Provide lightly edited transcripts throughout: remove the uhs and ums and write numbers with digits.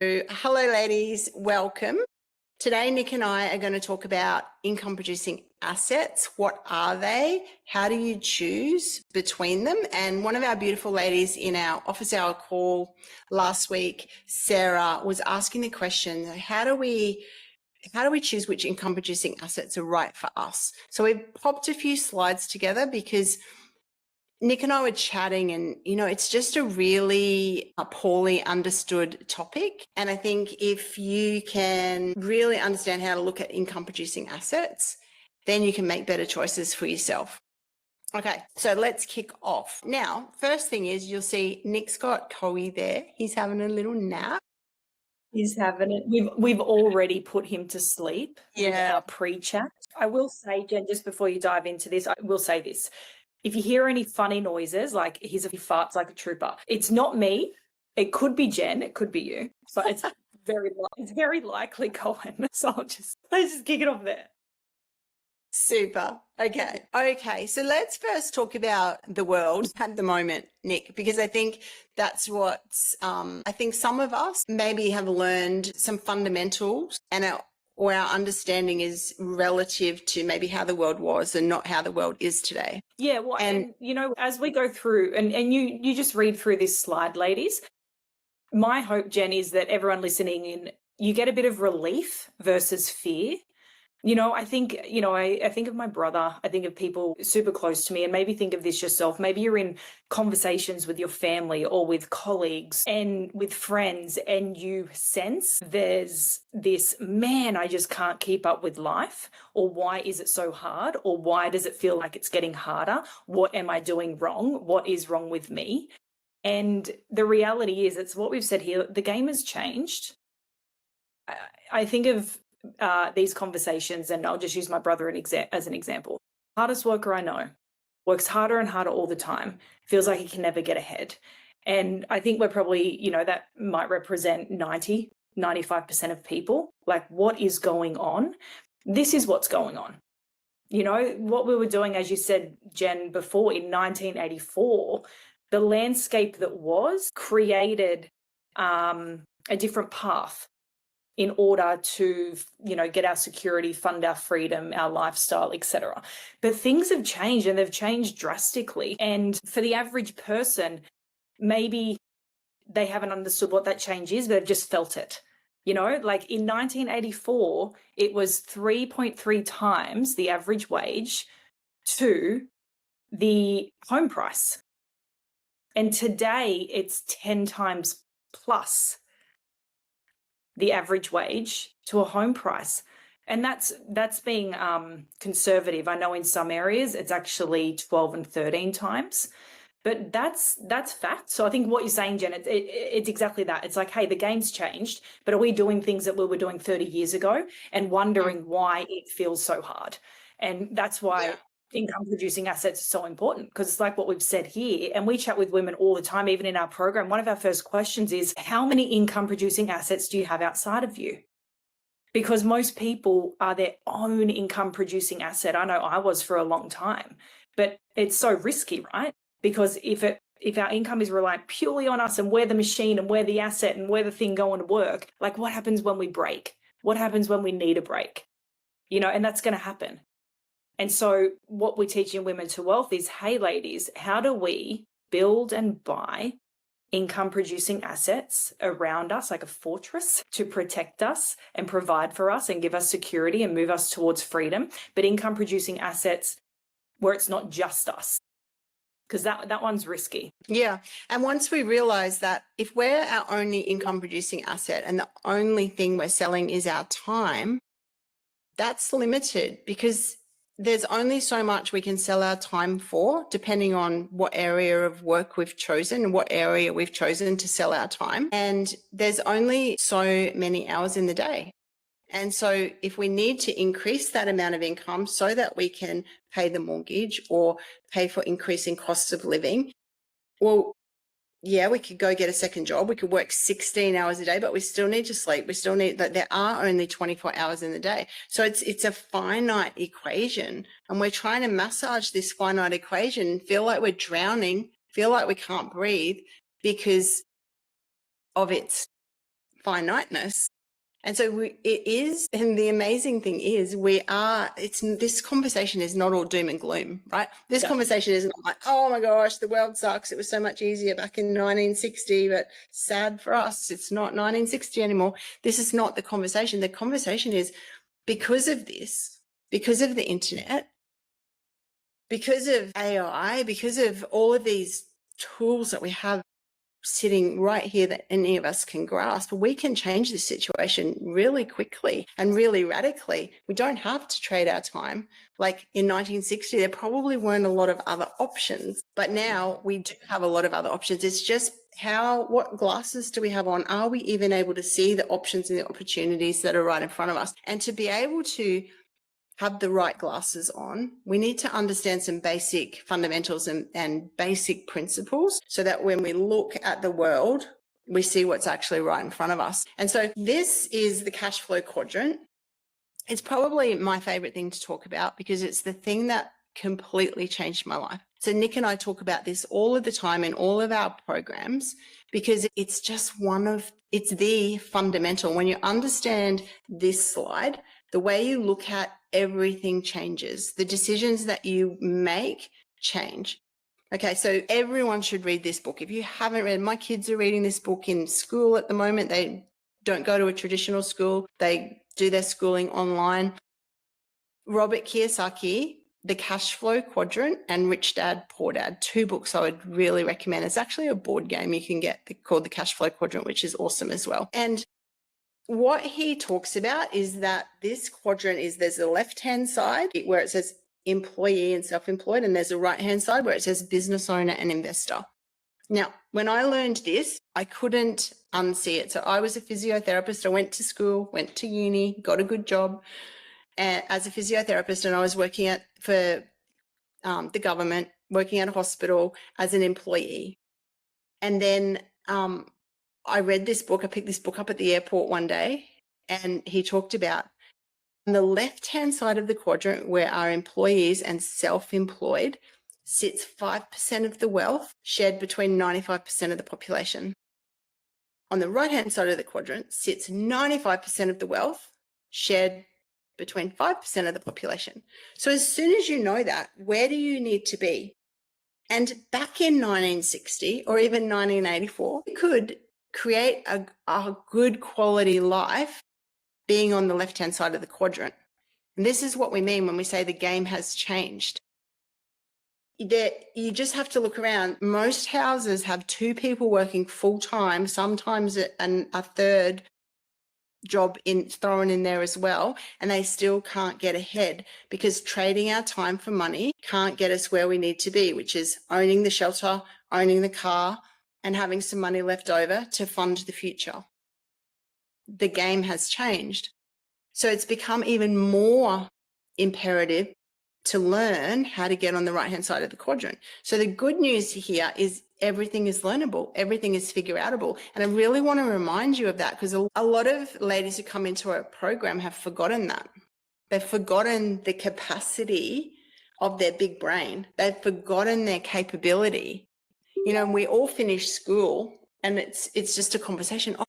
Hello, ladies. Welcome. Today, Nick and I are going to talk about income producing assets. What are they? How do you choose between them? And one of our beautiful ladies in our office hour call last week, Sarah, was asking the question, how do we choose which income producing assets are right for us? So we've popped a few slides together because Nick and I were chatting and, it's just a really poorly understood topic. And I think if you can really understand how to look at income producing assets, then you can make better choices for yourself. Okay, so let's kick off. Now, first thing is you'll see Nick's got Coey there. He's having a little nap. He's having it. We've already put him to sleep with our pre-chat. I will say, Jen, just before you dive into this, I will say this. If you hear any funny noises, like he farts like a trooper, it's not me. It could be Jen. It could be you. But it's very likely Cohen. So let's just kick it off there. Super. Okay. So let's first talk about the world at the moment, Nick, because I think that's what's, I think some of us maybe have learned some fundamentals and our understanding is relative to maybe how the world was and not how the world is today. Yeah. Well, and as we go through and you just read through this slide, ladies, my hope, Jen, is that everyone listening in, you get a bit of relief versus fear. I think, I think of my brother, I think of people super close to me, and maybe think of this yourself. Maybe you're in conversations with your family or with colleagues and with friends, and you sense there's this, man, I just can't keep up with life, or why is it so hard, or why does it feel like it's getting harder? What am I doing wrong? What is wrong with me? And the reality is, it's what we've said here, the game has changed. I think of these conversations, and I'll just use my brother as an example. Hardest worker I know, works harder and harder all the time, feels like he can never get ahead. And I think we're probably, that might represent 95% of people. Like, what is going on? This is what's going on. What we were doing, as you said, Jen, before in 1984, the landscape that was created a different path in order to, get our security, fund our freedom, our lifestyle, etc. But things have changed, and they've changed drastically. And for the average person, maybe they haven't understood what that change is, but they've just felt it. Like in 1984, it was 3.3 times the average wage to the home price. And today it's 10 times plus the average wage to a home price. And that's being conservative. I know in some areas it's actually 12 and 13 times, but that's fact. So I think what you're saying, Jen, it's exactly that. It's like, hey, the game's changed, but are we doing things that we were doing 30 years ago and wondering why it feels so hard? And that's why income producing assets are so important, because it's like what we've said here, and we chat with women all the time, even in our program. One of our first questions is, how many income producing assets do you have outside of you? Because most people are their own income producing asset. I know I was for a long time, but it's so risky, right? Because if our income is reliant purely on us, and we're the machine and we're the asset and we're the thing going to work, like, what happens when we break? What happens when we need a break? And that's going to happen. And so what we're teaching Women to Wealth is, hey, ladies, how do we build and buy income producing assets around us like a fortress to protect us and provide for us and give us security and move us towards freedom, but income producing assets where it's not just us, because that one's risky. Yeah. And once we realize that if we're our only income producing asset and the only thing we're selling is our time, that's limited, because there's only so much we can sell our time for, depending on what area of work we've chosen and what area we've chosen to sell our time. And there's only so many hours in the day. And so if we need to increase that amount of income so that we can pay the mortgage or pay for increasing costs of living, well, yeah, we could go get a second job. We could work 16 hours a day, but we still need to sleep. We still need that. There are only 24 hours in the day. So it's a finite equation, and we're trying to massage this finite equation, feel like we're drowning, feel like we can't breathe because of its finiteness. And so it is, and the amazing thing is this conversation is not all doom and gloom, right? This conversation is not like, oh my gosh, the world sucks. It was so much easier back in 1960, but sad for us, it's not 1960 anymore. This is not the conversation. The conversation is because of this, because of the internet, because of AI, because of all of these tools that we have sitting right here that any of us can grasp, we can change this situation really quickly and really radically. We don't have to trade our time. Like in 1960, there probably weren't a lot of other options, but now we do have a lot of other options. It's just what glasses do we have on? Are we even able to see the options and the opportunities that are right in front of us? And to be able to have the right glasses on, we need to understand some basic fundamentals and basic principles so that when we look at the world, we see what's actually right in front of us. And so this is the cash flow quadrant. It's probably my favorite thing to talk about because it's the thing that completely changed my life. So Nick and I talk about this all of the time in all of our programs because it's just it's the fundamental. When you understand this slide, the way you look at everything changes. The decisions that you make change. Okay, so everyone should read this book. If you haven't read, my kids are reading this book in school at the moment. They don't go to a traditional school. They do their schooling online. Robert Kiyosaki, The Cash Flow Quadrant, and Rich Dad, Poor Dad, 2 books I would really recommend. It's actually a board game you can get called The Cash Flow Quadrant, which is awesome as well. And what he talks about is that this quadrant there's a left-hand side where it says employee and self-employed, and there's a right-hand side where it says business owner and investor. Now, when I learned this, I couldn't unsee it. So I was a physiotherapist. I went to school, went to uni, got a good job as a physiotherapist, and I was working for the government, working at a hospital as an employee. And then I read this book. I picked this book up at the airport one day, and he talked about on the left-hand side of the quadrant where our employees and self-employed sits 5% of the wealth shared between 95% of the population. On the right-hand side of the quadrant sits 95% of the wealth shared between 5% of the population. So as soon as you know that, where do you need to be? And back in 1960 or even 1984, you could create a good quality life being on the left-hand side of the quadrant. And this is what we mean when we say the game has changed. You just have to look around. Most houses have 2 people working full-time, sometimes a third job thrown in there as well, and they still can't get ahead because trading our time for money can't get us where we need to be, which is owning the shelter, owning the car, and having some money left over to fund the future. The game has changed. So it's become even more imperative to learn how to get on the right-hand side of the quadrant. So the good news here is everything is learnable, everything is figure-outable. And I really want to remind you of that because a lot of ladies who come into a program have forgotten that. They've forgotten the capacity of their big brain. They've forgotten their capability. You know, we all finish school and it's just a conversation. Oh,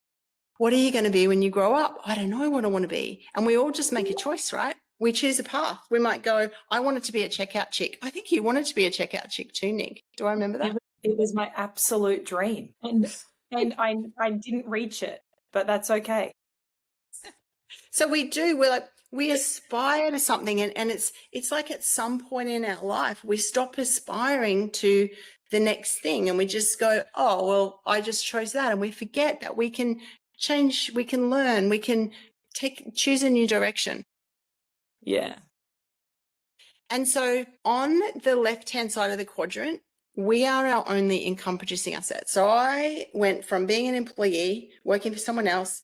what are you going to be when you grow up? I don't know what I want to be. And we all just make a choice, right? We choose a path. We might go, I wanted to be a checkout chick. I think you wanted to be a checkout chick too, Nick. Do I remember that? It was my absolute dream. And I didn't reach it, but that's okay. So we aspire to something and it's like at some point in our life, we stop aspiring to the next thing and we just go, oh, well, I just chose that. And we forget that we can change, we can learn, we can choose a new direction. Yeah. And so on the left-hand side of the quadrant, we are our only income producing asset. So I went from being an employee, working for someone else,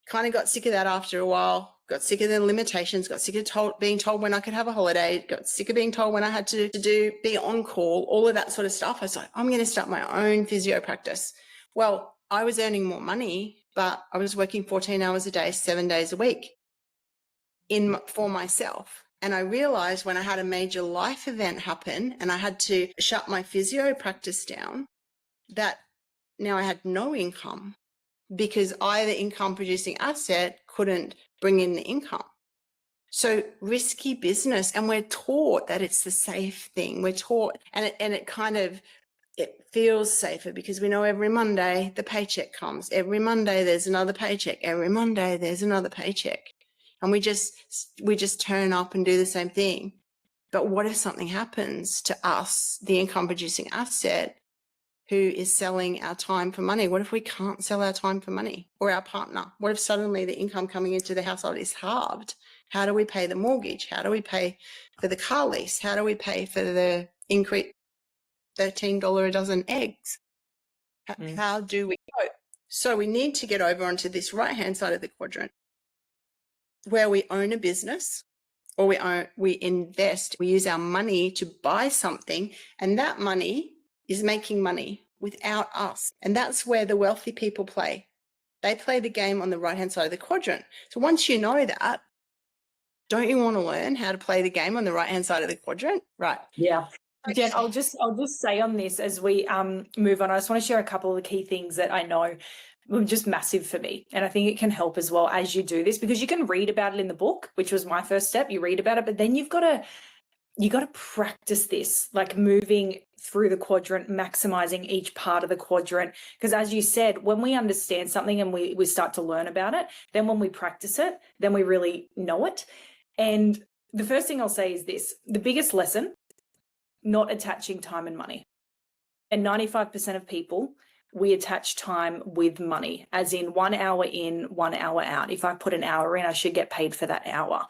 kind of got sick of that after a while, got sick of the limitations, got sick of being told when I could have a holiday, got sick of being told when I had to be on call, all of that sort of stuff. I was like, I'm going to start my own physio practice. Well, I was earning more money, but I was working 14 hours a day, 7 days a week for myself. And I realized when I had a major life event happen and I had to shut my physio practice down, that now I had no income. because either income producing asset couldn't bring in the income. So risky business, and we're taught that it's the safe thing. We're taught, and it feels safer because we know every Monday the paycheck comes. Every Monday there's another paycheck. Every Monday there's another paycheck. And we just turn up and do the same thing. But what if something happens to us, the income producing asset, who is selling our time for money? What if we can't sell our time for money, or our partner? What if suddenly the income coming into the household is halved? How do we pay the mortgage? How do we pay for the car lease? How do we pay for the increase $13 a dozen eggs? How do we cope? So we need to get over onto this right-hand side of the quadrant where we own a business, or we invest, we use our money to buy something, and that money is making money without us. And that's where the wealthy people play. They play the game on the right-hand side of the quadrant. So once you know that, don't you want to learn how to play the game on the right-hand side of the quadrant? Right. Yeah. Jen, I'll just say on this as we move on, I just want to share a couple of the key things that I know were just massive for me. And I think it can help as well as you do this, because you can read about it in the book, which was my first step. You read about it, but then you got to practice this, like moving through the quadrant, maximizing each part of the quadrant. Because as you said, when we understand something and we start to learn about it, then when we practice it, then we really know it. And the first thing I'll say is this: the biggest lesson, not attaching time and money. And 95% of people, we attach time with money, as in 1 hour in, 1 hour out. If I put an hour in, I should get paid for that hour.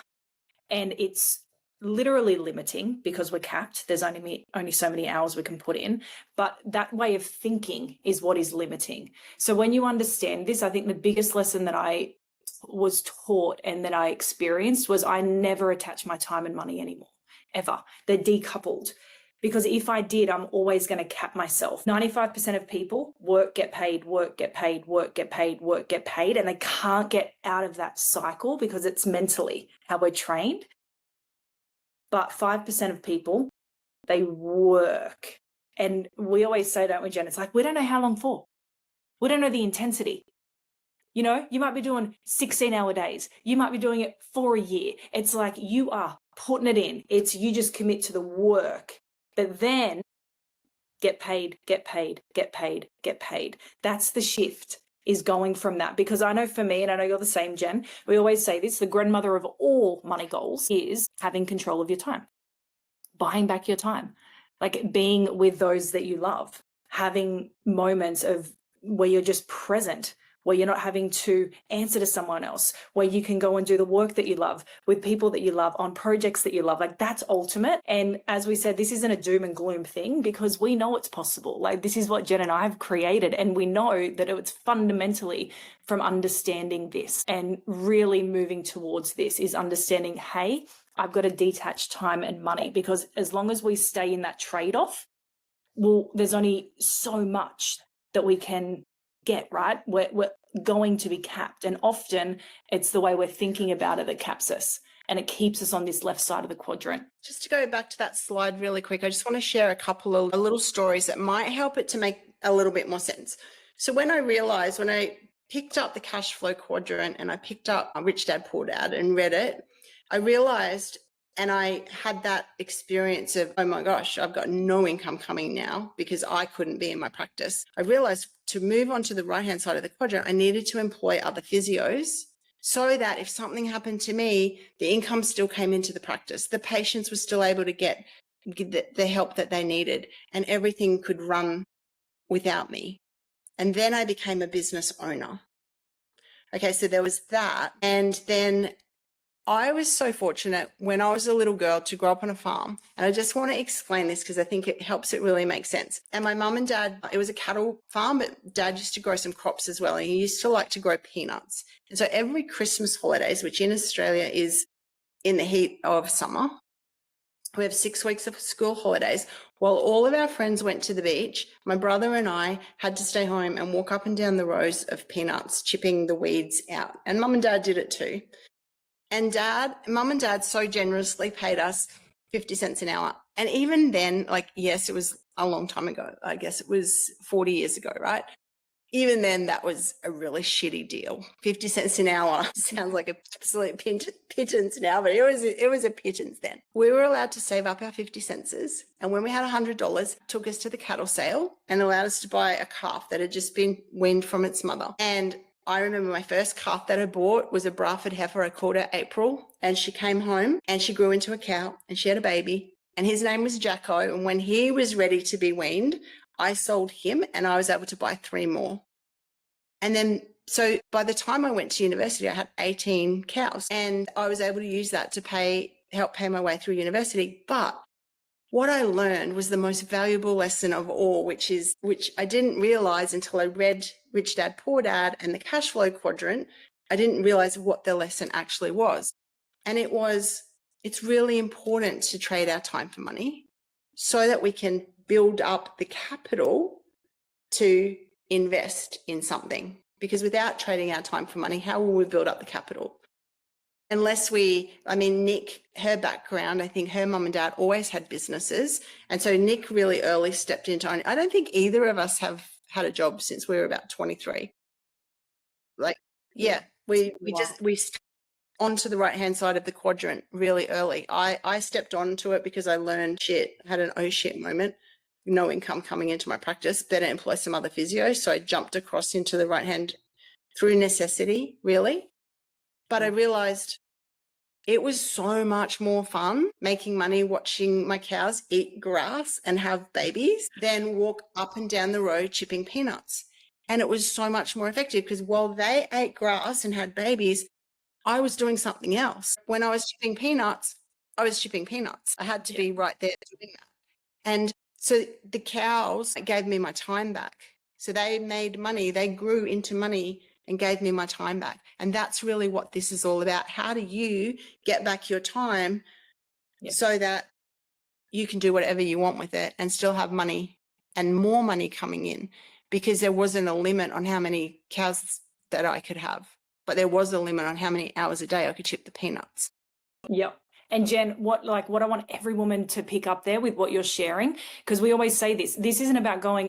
And it's literally limiting because we're capped. There's only so many hours we can put in. But that way of thinking is what is limiting. So when you understand this, I think the biggest lesson that I was taught and that I experienced was I never attach my time and money anymore, ever. They're decoupled. Because if I did, I'm always going to cap myself. 95% of people work, get paid, work, get paid, work, get paid, work, get paid. And they can't get out of that cycle because it's mentally how we're trained. But 5% of people, they work. And we always say, don't we, Jen? It's like, we don't know how long for. We don't know the intensity. You know, you might be doing 16-hour days. You might be doing it for a year. It's like you are putting it in. It's you just commit to the work. But then get paid, get paid, get paid, get paid. That's the shift, is going from that. Because I know for me, and I know you're the same, Jen, we always say this, the grandmother of all money goals is having control of your time, buying back your time, like being with those that you love, having moments of where you're just present, where you're not having to answer to someone else, where you can go and do the work that you love with people that you love on projects that you love. Like, that's ultimate. And as we said, this isn't a doom and gloom thing, because we know it's possible. Like, this is what Jen and I have created. And we know that it's fundamentally from understanding this and really moving towards this is understanding, hey, I've got to detach time and money, because as long as we stay in that trade-off, well, there's only so much that we can get, right? We're going to be capped. And often it's the way we're thinking about it that caps us, and it keeps us on this left side of the quadrant. Just to go back to that slide really quick, I just want to share a couple of little stories that might help it to make a little bit more sense. So when I picked up the Cash Flow Quadrant and I picked up Rich Dad Poor Dad and read it, I realized, and I had that experience of, oh my gosh, I've got no income coming now because I couldn't be in my practice. I realized to move on to the right-hand side of the quadrant, I needed to employ other physios so that if something happened to me, the income still came into the practice. The patients were still able to get the help that they needed, and everything could run without me. And then I became a business owner. Okay, so there was that. And then I was so fortunate when I was a little girl to grow up on a farm. And I just want to explain this because I think it helps it really make sense. And my mum and dad, it was a cattle farm, but dad used to grow some crops as well. And he used to like to grow peanuts. And so every Christmas holidays, which in Australia is in the heat of summer, we have 6 weeks of school holidays. While all of our friends went to the beach, my brother and I had to stay home and walk up and down the rows of peanuts, chipping the weeds out. And mum and dad did it too. And mum and dad so generously paid us 50 cents an hour. And even then, like, yes, it was a long time ago. I guess it was 40 years ago, right? even then, that was a really shitty deal. 50 cents an hour sounds like a absolute pittance now, but it was a pittance then. We were allowed to save up our 50 cents, and when we had $100, took us to the cattle sale and allowed us to buy a calf that had just been weaned from its mother. And I remember my first calf that I bought was a Bradford heifer. I called her April, and she came home and she grew into a cow and she had a baby, and his name was Jacko. And when he was ready to be weaned, I sold him and I was able to buy 3 more. And then, so by the time I went to university, I had 18 cows, and I was able to use that to help pay my way through university. But what I learned was the most valuable lesson of all, which I didn't realize until I read Rich Dad, Poor Dad and the Cash Flow Quadrant. I didn't realize what the lesson actually was. And it's really important to trade our time for money so that we can build up the capital to invest in something. Because without trading our time for money, how will we build up the capital? Unless Nick, her background, I think her mum and dad always had businesses. And so Nick really early stepped into it. I don't think either of us have had a job since we were about 23. We onto the right-hand side of the quadrant really early. I stepped onto it because I learned had an oh shit moment. No income coming into my practice, better employ some other physios. So I jumped across into the right hand through necessity, really. But I realized it was so much more fun making money watching my cows eat grass and have babies than walk up and down the road chipping peanuts. And it was so much more effective because while they ate grass and had babies, I was doing something else. When I was chipping peanuts, I was chipping peanuts. I had to be right there doing that. And so the cows gave me my time back. So they made money, they grew into money and gave me my time back. And that's really what this is all about. How do you get back your time so that you can do whatever you want with it and still have money and more money coming in? Because there wasn't a limit on how many cows that I could have, but there was a limit on how many hours a day I could chip the peanuts. Yep. And Jen, what I want every woman to pick up there with what you're sharing, because we always say this isn't about going,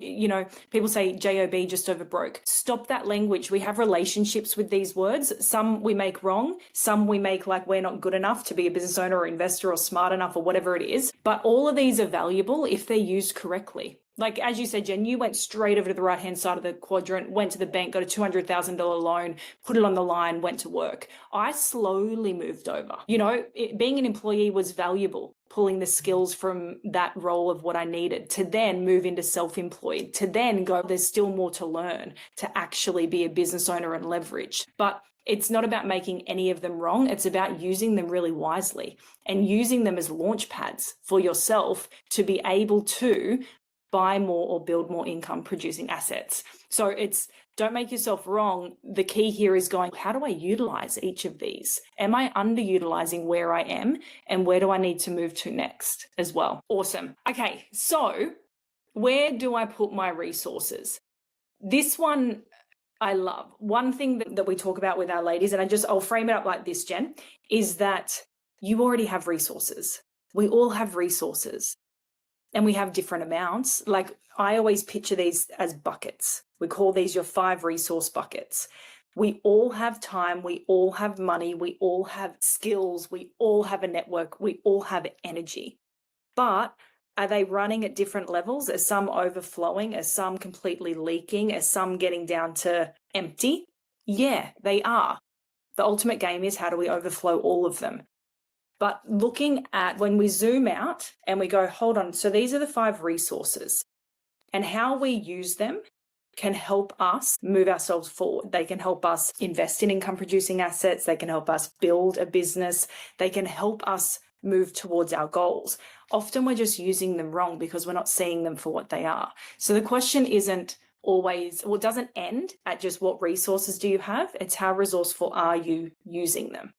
people say JOB, just over broke. Stop that language. We have relationships with these words. Some we make wrong, some we make like we're not good enough to be a business owner or investor or smart enough or whatever it is. But all of these are valuable if they're used correctly. Like, as you said, Jen, you went straight over to the right-hand side of the quadrant, went to the bank, got a $200,000 loan, put it on the line, went to work. I slowly moved over. Being an employee was valuable, pulling the skills from that role of what I needed to then move into self-employed, to then go, there's still more to learn to actually be a business owner and leverage. But it's not about making any of them wrong. It's about using them really wisely and using them as launch pads for yourself to be able to buy more or build more income producing assets. So don't make yourself wrong. The key here is going, how do I utilize each of these? Am I underutilizing where I am? And where do I need to move to next as well? Awesome. Okay, so where do I put my resources? This one I love. One thing that we talk about with our ladies, and I'll frame it up like this, Jen, is that you already have resources. We all have resources. And we have different amounts. Like, I always picture these as buckets. We call these your 5 resource buckets. We all have time. We all have money. We all have skills. We all have a network. We all have energy. But are they running at different levels? Are some overflowing? Are some completely leaking? Are some getting down to empty? Yeah, they are. The ultimate game is, how do we overflow all of them? But looking at when we zoom out and we go, hold on, so these are the 5 resources, and how we use them can help us move ourselves forward. They can help us invest in income producing assets. They can help us build a business. They can help us move towards our goals. Often we're just using them wrong because we're not seeing them for what they are. So the question isn't always, it doesn't end at just what resources do you have. It's how resourceful are you using them,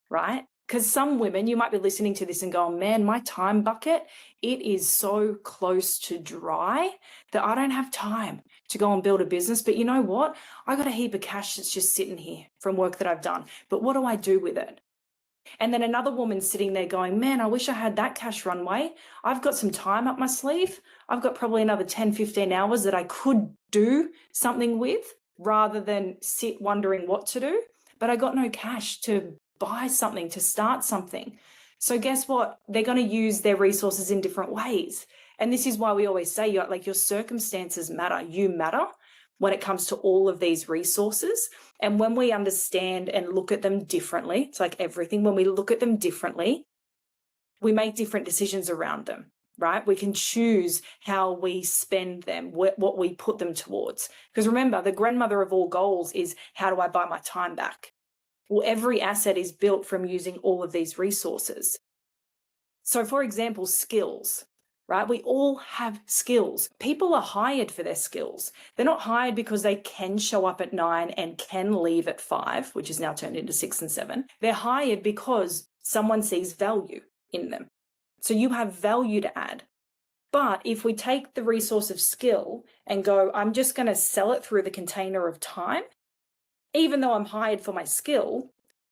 right? Because some women, you might be listening to this and going, man, my time bucket, it is so close to dry that I don't have time to go and build a business. But you know what? I got a heap of cash that's just sitting here from work that I've done. But what do I do with it? And then another woman sitting there going, man, I wish I had that cash runway. I've got some time up my sleeve. I've got probably another 10, 15 hours that I could do something with rather than sit wondering what to do. But I got no cash to buy something, to start something. So guess what? They're going to use their resources in different ways. And this is why we always say, like, your circumstances matter. You matter when it comes to all of these resources. And when we understand and look at them differently, it's like everything, when we look at them differently, we make different decisions around them, right? We can choose how we spend them, what we put them towards. Because remember, the grandmother of all goals is, how do I buy my time back? Well, every asset is built from using all of these resources. So for example, skills, right? We all have skills. People are hired for their skills. They're not hired because they can show up at 9 and can leave at 5, which is now turned into 6 and 7. They're hired because someone sees value in them. So you have value to add. But if we take the resource of skill and go, I'm just going to sell it through the container of time, even though I'm hired for my skill,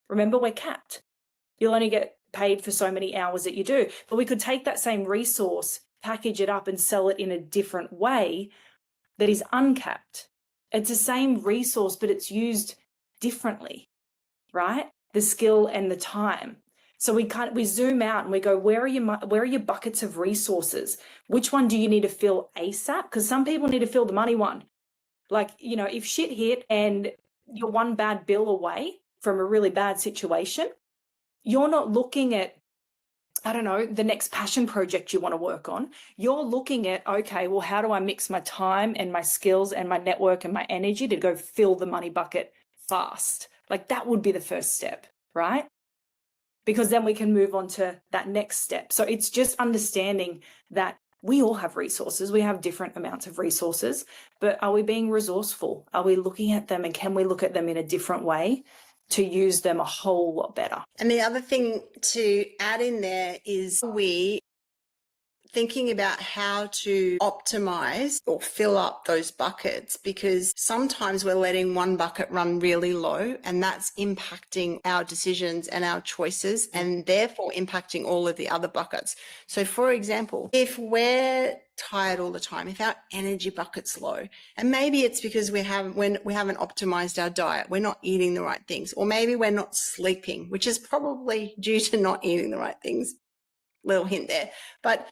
remember, we're capped. You'll only get paid for so many hours that you do. But we could take that same resource, package it up and sell it in a different way that is uncapped. It's the same resource, but it's used differently, right? The skill and the time. So we zoom out and we go, where are your buckets of resources? Which one do you need to fill ASAP? Because some people need to fill the money one. Like, if shit hit and you're one bad bill away from a really bad situation, you're not looking at, I don't know, the next passion project you want to work on. You're looking at, okay, well, how do I mix my time and my skills and my network and my energy to go fill the money bucket fast? Like, that would be the first step, right? Because then we can move on to that next step. So it's just understanding that we all have resources. We have different amounts of resources, but are we being resourceful? Are we looking at them, and can we look at them in a different way to use them a whole lot better? And the other thing to add in there is, we thinking about how to optimize or fill up those buckets, because sometimes we're letting one bucket run really low, and that's impacting our decisions and our choices, and therefore impacting all of the other buckets. So for example, if we're tired all the time, if our energy bucket's low, and maybe it's because we haven't optimized our diet, we're not eating the right things, or maybe we're not sleeping, which is probably due to not eating the right things. Little hint there. But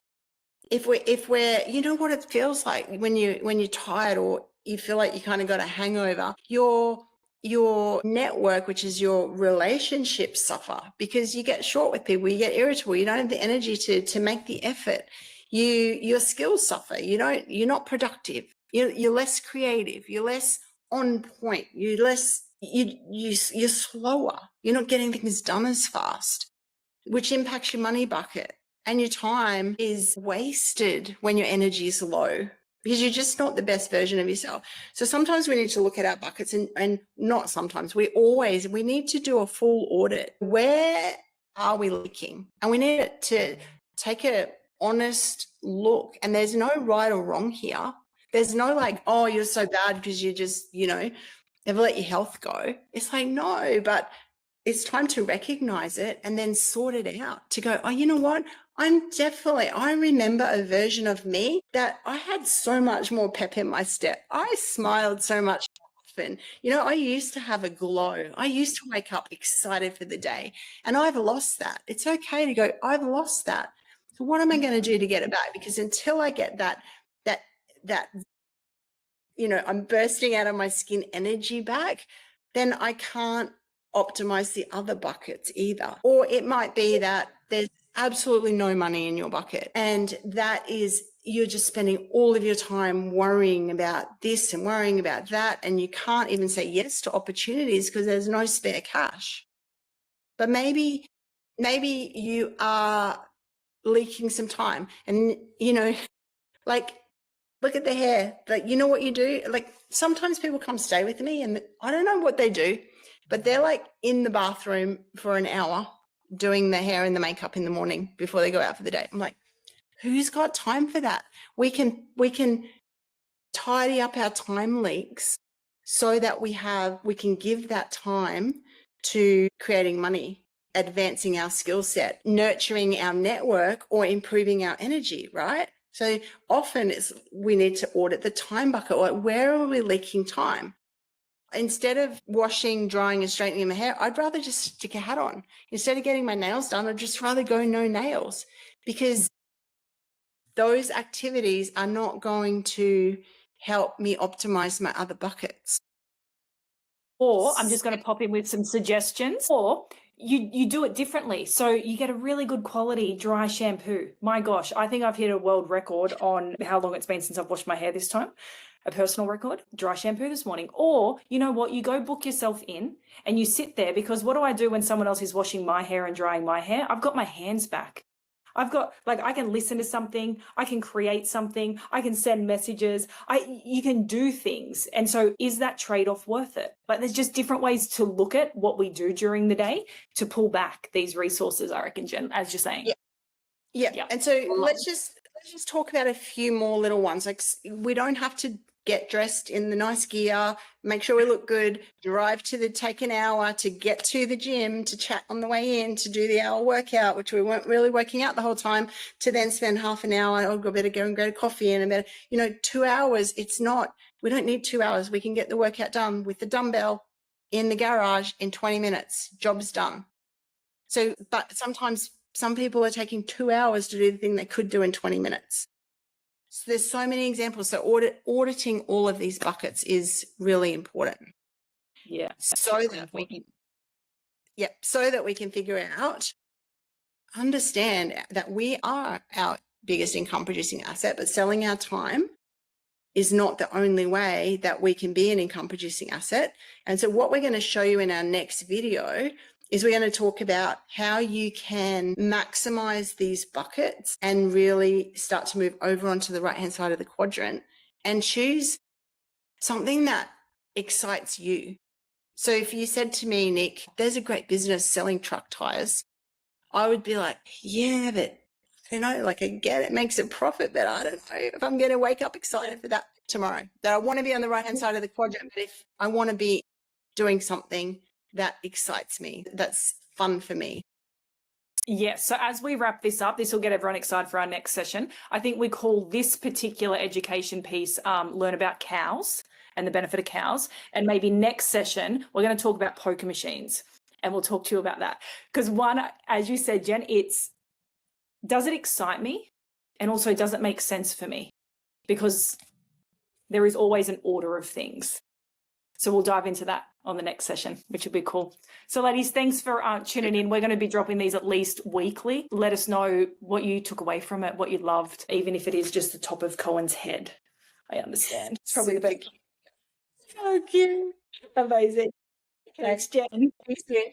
if we're, you know what it feels like when you're tired, or you feel like you kind of got a hangover, your network, which is your relationships, suffer because you get short with people, you get irritable, you don't have the energy to make the effort. Your skills suffer. You're not productive. You're less creative. You're less on point. You're slower. You're not getting things done as fast, which impacts your money bucket. And your time is wasted when your energy is low, because you're just not the best version of yourself. So sometimes we need to look at our buckets, and not sometimes, we need to do a full audit. Where are we leaking? And we need to take a honest look. And there's no right or wrong here. There's no like, oh, you're so bad because you just, never let your health go. It's like, no, but it's time to recognize it and then sort it out, to go, oh, you know what? I remember a version of me that I had so much more pep in my step. I smiled so much often. I used to have a glow. I used to wake up excited for the day, and I've lost that. It's okay to go, I've lost that. So what am I going to do to get it back? Because until I get that, I'm bursting out of my skin energy back, then I can't optimize the other buckets either. Or it might be that there's absolutely no money in your bucket, and that is, you're just spending all of your time worrying about this and worrying about that, and you can't even say yes to opportunities because there's no spare cash. But maybe you are leaking some time, and like, look at the hair. Like, you know what you do? Like, sometimes people come stay with me, and I don't know what they do, but they're like in the bathroom for an hour doing the hair and the makeup in the morning before they go out for the day. I'm like, who's got time for that? We can tidy up our time leaks so that we can give that time to creating money. advancing our skill set, nurturing our network, or improving our energy, right? So often we need to audit the time bucket, or where are we leaking time? Instead of washing, drying, and straightening my hair, I'd rather just stick a hat on. Instead of getting my nails done, I'd just rather go no nails, because those activities are not going to help me optimize my other buckets. Or I'm just going to pop in with some suggestions. Or you do it differently. So you get a really good quality dry shampoo. My gosh, I think I've hit a world record on how long it's been since I've washed my hair this time. A personal record, dry shampoo this morning. Or you know what, you go book yourself in and you sit there, because what do I do when someone else is washing my hair and drying my hair? I've got my hands back. I've got, like, I can listen to something, I can create something, I can send messages, you can do things. And so is that trade-off worth it? Like, there's just different ways to look at what we do during the day to pull back these resources, I reckon, Jen, as you're saying. Yeah. And so let's just talk about a few more little ones. Like, we don't have to get dressed in the nice gear, make sure we look good, take an hour to get to the gym, to chat on the way in, to do the hour workout, which we weren't really working out the whole time, to then spend half an hour, oh, I better go and get a coffee and better, 2 hours. We don't need 2 hours. We can get the workout done with the dumbbell in the garage in 20 minutes, job's done. So, but sometimes some people are taking 2 hours to do the thing they could do in 20 minutes. So there's so many examples. So auditing all of these buckets is really important. Yeah. So that we can figure out, understand that we are our biggest income producing asset, but selling our time is not the only way that we can be an income producing asset. And so what we're going to show you in our next video is we're going to talk about how you can maximize these buckets and really start to move over onto the right-hand side of the quadrant and choose something that excites you. So if you said to me, Nick, there's a great business selling truck tires, I would be like, yeah, but I get it makes a profit, but I don't know if I'm going to wake up excited for that tomorrow. That I want to be on the right-hand side of the quadrant, but if I want to be doing something that excites me, that's fun for me. Yes. So as we wrap this up, this will get everyone excited for our next session. I think we call this particular education piece, learn about cows and the benefit of cows. And maybe next session, we're going to talk about poker machines, and we'll talk to you about that. Because one, as you said, Jen, does it excite me? And also, does it make sense for me? Because there is always an order of things. So we'll dive into that on the next session, which will be cool. So ladies, thanks for tuning in. We're going to be dropping these at least weekly. Let us know what you took away from it, what you loved, even if it is just the top of Cohen's head. I understand. It's probably the best. So cute. Amazing. Thanks, Jen. Thank you.